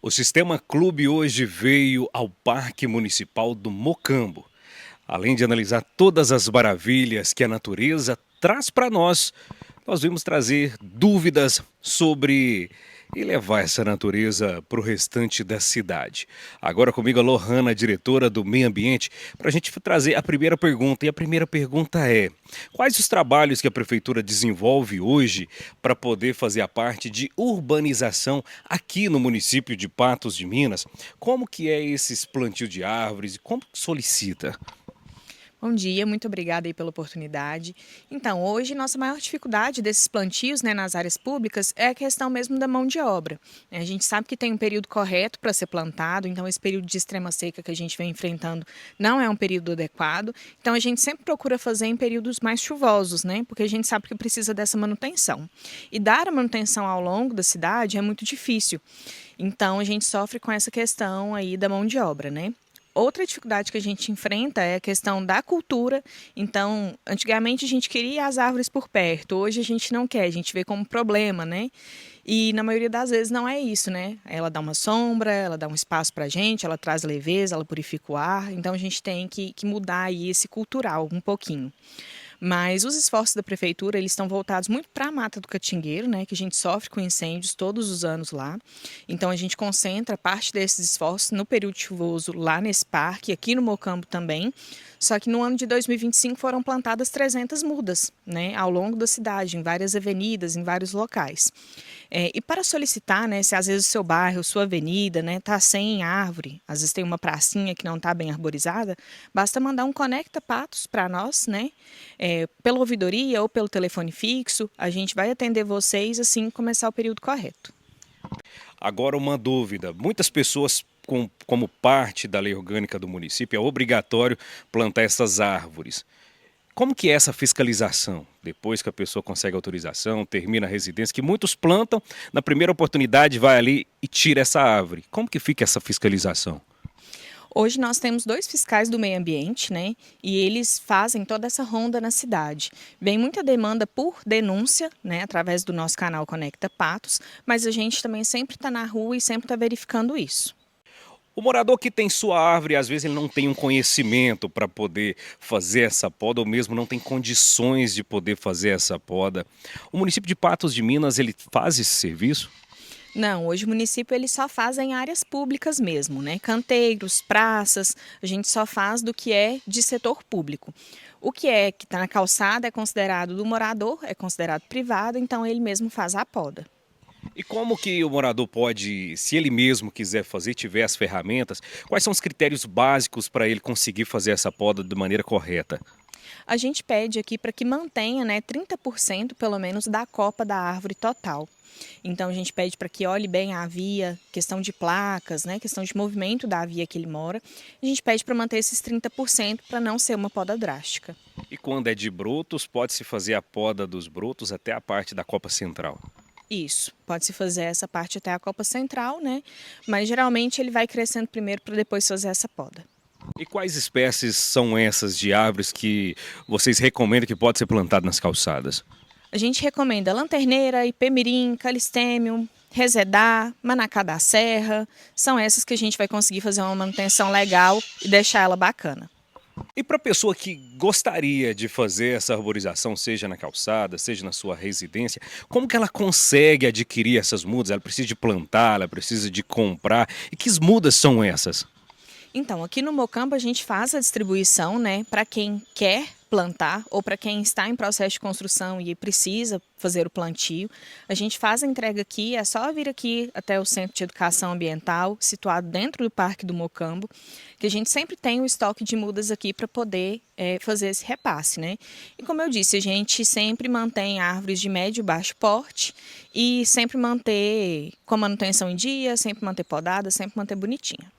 O Sistema Clube hoje veio ao Parque Municipal do Mocambo. Além de analisar todas as maravilhas que a natureza traz para nós vimos trazer dúvidas sobre e levar essa natureza para o restante da cidade. Agora comigo a Lohana, diretora do Meio Ambiente, para a gente trazer a primeira pergunta. E a primeira pergunta é: quais os trabalhos que a Prefeitura desenvolve hoje para poder fazer a parte de urbanização aqui no município de Patos de Minas? Como que é esses plantio de árvores e como que solicita? Bom dia, muito obrigada aí pela oportunidade. Então, hoje nossa maior dificuldade desses plantios, nas áreas públicas é a questão mesmo da mão de obra. A gente sabe que tem um período correto para ser plantado, então esse período de extrema seca que a gente vem enfrentando não é um período adequado. Então a gente sempre procura fazer em períodos mais chuvosos, porque a gente sabe que precisa dessa manutenção. E dar a manutenção ao longo da cidade é muito difícil. Então a gente sofre com essa questão aí da mão de obra. Outra dificuldade que a gente enfrenta é a questão da cultura. Então, antigamente a gente queria as árvores por perto, hoje a gente não quer, a gente vê como problema. E na maioria das vezes não é isso. Ela dá uma sombra, ela dá um espaço para a gente, ela traz leveza, ela purifica o ar. Então a gente tem que mudar aí esse cultural um pouquinho. Mas os esforços da prefeitura, eles estão voltados muito para a Mata do Catingueiro, que a gente sofre com incêndios todos os anos lá. Então a gente concentra parte desses esforços no período chuvoso lá nesse parque, aqui no Mocambo também. Só que no ano de 2025 foram plantadas 300 mudas, ao longo da cidade, em várias avenidas, em vários locais. E para solicitar, se às vezes o seu bairro, sua avenida, está sem árvore, às vezes tem uma pracinha que não está bem arborizada, basta mandar um Conecta Patos para nós, pela ouvidoria ou pelo telefone fixo, a gente vai atender vocês assim que começar o período correto. Agora uma dúvida: muitas pessoas, como parte da lei orgânica do município, é obrigatório plantar essas árvores. Como que é essa fiscalização? Depois que a pessoa consegue autorização, termina a residência, que muitos plantam, na primeira oportunidade vai ali e tira essa árvore. Como que fica essa fiscalização? Hoje nós temos 2 fiscais do meio ambiente, e eles fazem toda essa ronda na cidade. Vem muita demanda por denúncia, através do nosso canal Conecta Patos, mas a gente também sempre está na rua e sempre está verificando isso. O morador que tem sua árvore, às vezes ele não tem um conhecimento para poder fazer essa poda, ou mesmo não tem condições de poder fazer essa poda. O município de Patos de Minas, ele faz esse serviço? Não, hoje o município ele só faz em áreas públicas mesmo, canteiros, praças, a gente só faz do que é de setor público. O que está na calçada é considerado do morador, é considerado privado, então ele mesmo faz a poda. E como que o morador pode, se ele mesmo quiser fazer, tiver as ferramentas, quais são os critérios básicos para ele conseguir fazer essa poda de maneira correta? A gente pede aqui para que mantenha 30% pelo menos da copa da árvore total. Então a gente pede para que olhe bem a via, questão de placas, questão de movimento da via que ele mora. A gente pede para manter esses 30% para não ser uma poda drástica. E quando é de brotos, pode-se fazer a poda dos brotos até a parte da copa central? Isso, pode-se fazer essa parte até a copa central, mas geralmente ele vai crescendo primeiro para depois fazer essa poda. E quais espécies são essas de árvores que vocês recomendam que pode ser plantado nas calçadas? A gente recomenda lanterneira, ipemirim, calistêmio, resedar, manacá da serra. São essas que a gente vai conseguir fazer uma manutenção legal e deixar ela bacana. E para a pessoa que gostaria de fazer essa arborização, seja na calçada, seja na sua residência, como que ela consegue adquirir essas mudas? Ela precisa de plantar, ela precisa de comprar. E que mudas são essas? Então, aqui no Mocambo a gente faz a distribuição, para quem quer plantar ou para quem está em processo de construção e precisa fazer o plantio. A gente faz a entrega aqui, é só vir aqui até o Centro de Educação Ambiental, situado dentro do Parque do Mocambo, que a gente sempre tem o estoque de mudas aqui para poder fazer esse repasse, E como eu disse, a gente sempre mantém árvores de médio e baixo porte e sempre manter com manutenção em dia, sempre manter podada, sempre manter bonitinha.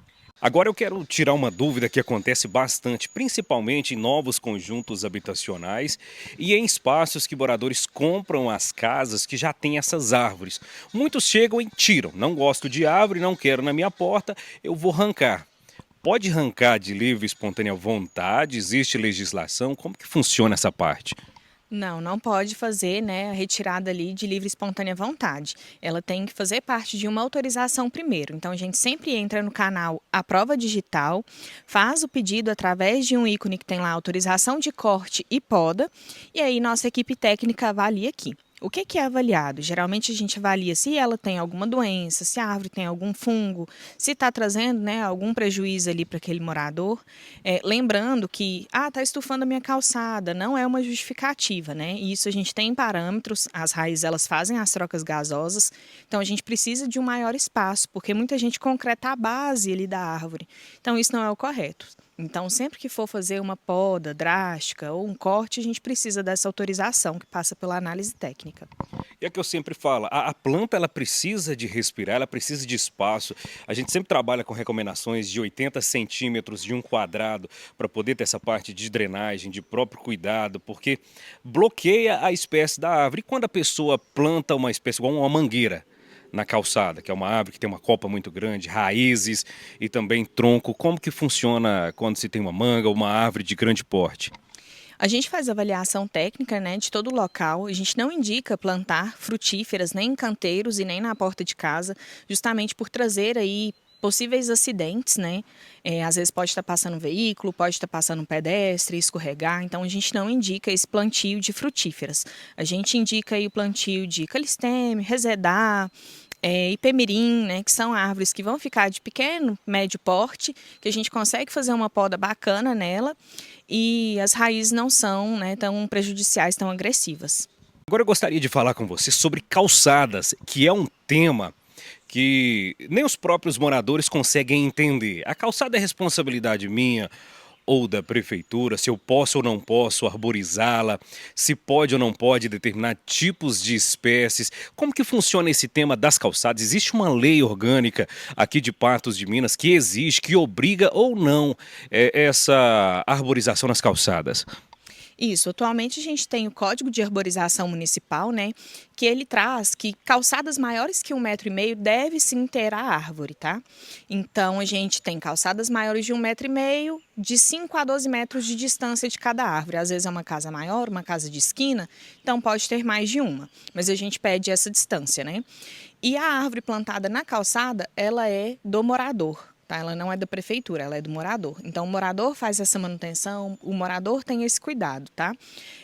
Agora eu quero tirar uma dúvida que acontece bastante, principalmente em novos conjuntos habitacionais e em espaços que moradores compram as casas que já têm essas árvores. Muitos chegam e tiram. Não gosto de árvore, não quero na minha porta, eu vou arrancar. Pode arrancar de livre e espontânea vontade? Existe legislação? Como que funciona essa parte? Não, não pode fazer, né, a retirada ali de livre e espontânea vontade. Ela tem que fazer parte de uma autorização primeiro. Então, a gente sempre entra no canal A Prova Digital, faz o pedido através de um ícone que tem lá autorização de corte e poda, e aí nossa equipe técnica avalia aqui. O que é avaliado? Geralmente a gente avalia se ela tem alguma doença, se a árvore tem algum fungo, se está trazendo, né, algum prejuízo ali para aquele morador. Lembrando que, está estufando a minha calçada, não é uma justificativa, né? E isso a gente tem parâmetros, as raízes elas fazem as trocas gasosas, então a gente precisa de um maior espaço, porque muita gente concreta a base ali da árvore. Então isso não é o correto. Então, sempre que for fazer uma poda drástica ou um corte, a gente precisa dessa autorização que passa pela análise técnica. E é que eu sempre falo, a planta ela precisa de respirar, ela precisa de espaço. A gente sempre trabalha com recomendações de 80 centímetros de um quadrado para poder ter essa parte de drenagem, de próprio cuidado, porque bloqueia a espécie da árvore. E quando a pessoa planta uma espécie igual uma mangueira na calçada, que é uma árvore que tem uma copa muito grande, raízes e também tronco, como que funciona quando se tem uma manga ou uma árvore de grande porte? A gente faz avaliação técnica, né, de todo o local. A gente não indica plantar frutíferas nem em canteiros e nem na porta de casa, justamente por trazer aí possíveis acidentes, né? Às vezes pode estar passando um veículo, pode estar passando um pedestre, escorregar. Então a gente não indica esse plantio de frutíferas. A gente indica aí o plantio de calisteme, resedar, ipemirim, né, que são árvores que vão ficar de pequeno, médio porte, que a gente consegue fazer uma poda bacana nela e as raízes não são, né, tão prejudiciais, tão agressivas. Agora eu gostaria de falar com você sobre calçadas, que é um tema que nem os próprios moradores conseguem entender. A calçada é responsabilidade minha ou da prefeitura, se eu posso ou não posso arborizá-la, se pode ou não pode determinar tipos de espécies. Como que funciona esse tema das calçadas? Existe uma lei orgânica aqui de Patos de Minas que exige, que obriga ou não essa arborização nas calçadas? Isso, atualmente a gente tem o Código de Arborização Municipal, né, que ele traz que calçadas maiores que 1,5 m deve sim ter a árvore, tá? Então a gente tem calçadas maiores de 1,5 m, de 5 a 12 metros de distância de cada árvore. Às vezes é uma casa maior, uma casa de esquina, então pode ter mais de uma, mas a gente pede essa distância, né? E a árvore plantada na calçada, ela é do morador. Tá? Ela não é da prefeitura, ela é do morador. Então, o morador faz essa manutenção, o morador tem esse cuidado, tá?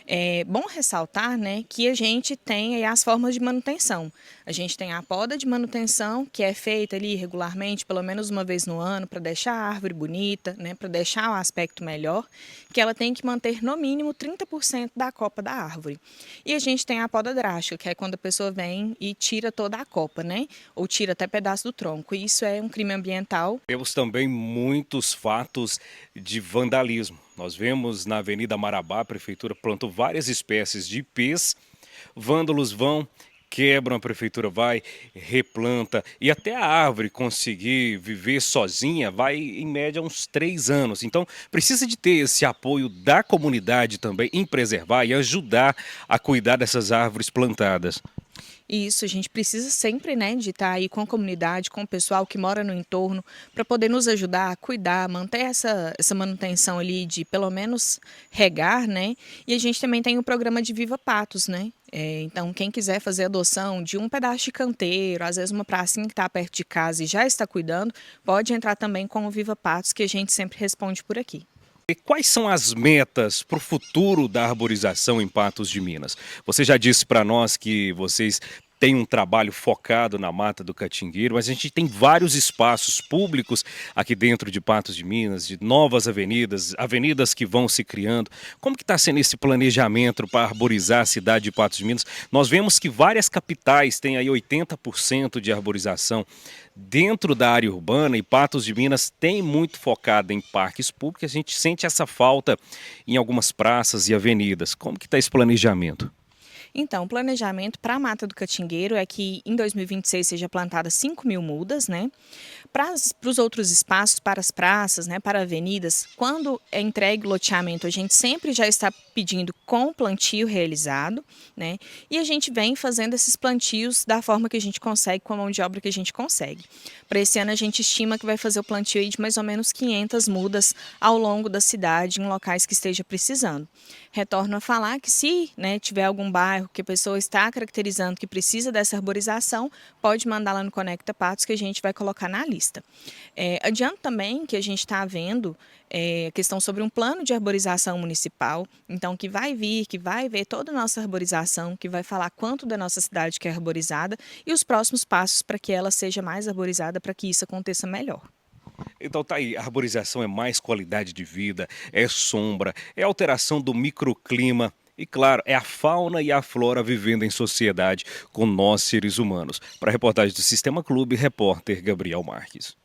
É bom ressaltar, né, que a gente tem aí as formas de manutenção. A gente tem a poda de manutenção, que é feita ali regularmente, pelo menos uma vez no ano, para deixar a árvore bonita, né, para deixar o aspecto melhor, que ela tem que manter no mínimo 30% da copa da árvore. E a gente tem a poda drástica, que é quando a pessoa vem e tira toda a copa, né? Ou tira até pedaço do tronco. E isso é um crime ambiental. Temos também muitos fatos de vandalismo. Nós vemos na Avenida Marabá, a prefeitura plantou várias espécies de ipês, vândalos vão, quebram, a prefeitura vai, replanta, e até a árvore conseguir viver sozinha vai em média uns 3 anos. Então precisa de ter esse apoio da comunidade também em preservar e ajudar a cuidar dessas árvores plantadas. Isso, a gente precisa sempre, né, de estar aí com a comunidade, com o pessoal que mora no entorno, para poder nos ajudar a cuidar, manter essa manutenção ali de pelo menos regar, né? E a gente também tem o programa de Viva Patos, né? Então, quem quiser fazer adoção de um pedaço de canteiro, às vezes uma pracinha que está perto de casa e já está cuidando, pode entrar também com o Viva Patos, que a gente sempre responde por aqui. E quais são as metas para o futuro da arborização em Patos de Minas? Você já disse para nós que vocês têm um trabalho focado na Mata do Catingueiro, mas a gente tem vários espaços públicos aqui dentro de Patos de Minas, de novas avenidas, avenidas que vão se criando. Como que está sendo esse planejamento para arborizar a cidade de Patos de Minas? Nós vemos que várias capitais têm aí 80% de arborização dentro da área urbana, e Patos de Minas tem muito focado em parques públicos. A gente sente essa falta em algumas praças e avenidas. Como que está esse planejamento? Então, o planejamento para a Mata do Catingueiro é que em 2026 seja plantada 5.000 mudas, né? Para os outros espaços, para as praças, né, para avenidas, quando é entregue o loteamento, a gente sempre já está pedindo com plantio realizado, né? E a gente vem fazendo esses plantios da forma que a gente consegue, com a mão de obra que a gente consegue. Para esse ano, a gente estima que vai fazer o plantio aí de mais ou menos 500 mudas ao longo da cidade, em locais que esteja precisando. retorno a falar que se, né, tiver algum bairro que a pessoa está caracterizando que precisa dessa arborização, pode mandar lá no Conecta Patos que a gente vai colocar na lista. Adianto também que a gente está vendo questão sobre um plano de arborização municipal, então que vai vir, que vai ver toda a nossa arborização, que vai falar quanto da nossa cidade que é arborizada e os próximos passos para que ela seja mais arborizada, para que isso aconteça melhor. Então tá aí, a arborização é mais qualidade de vida, é sombra, é alteração do microclima e, claro, é a fauna e a flora vivendo em sociedade com nós seres humanos. Para a reportagem do Sistema Clube, repórter Gabriel Marques.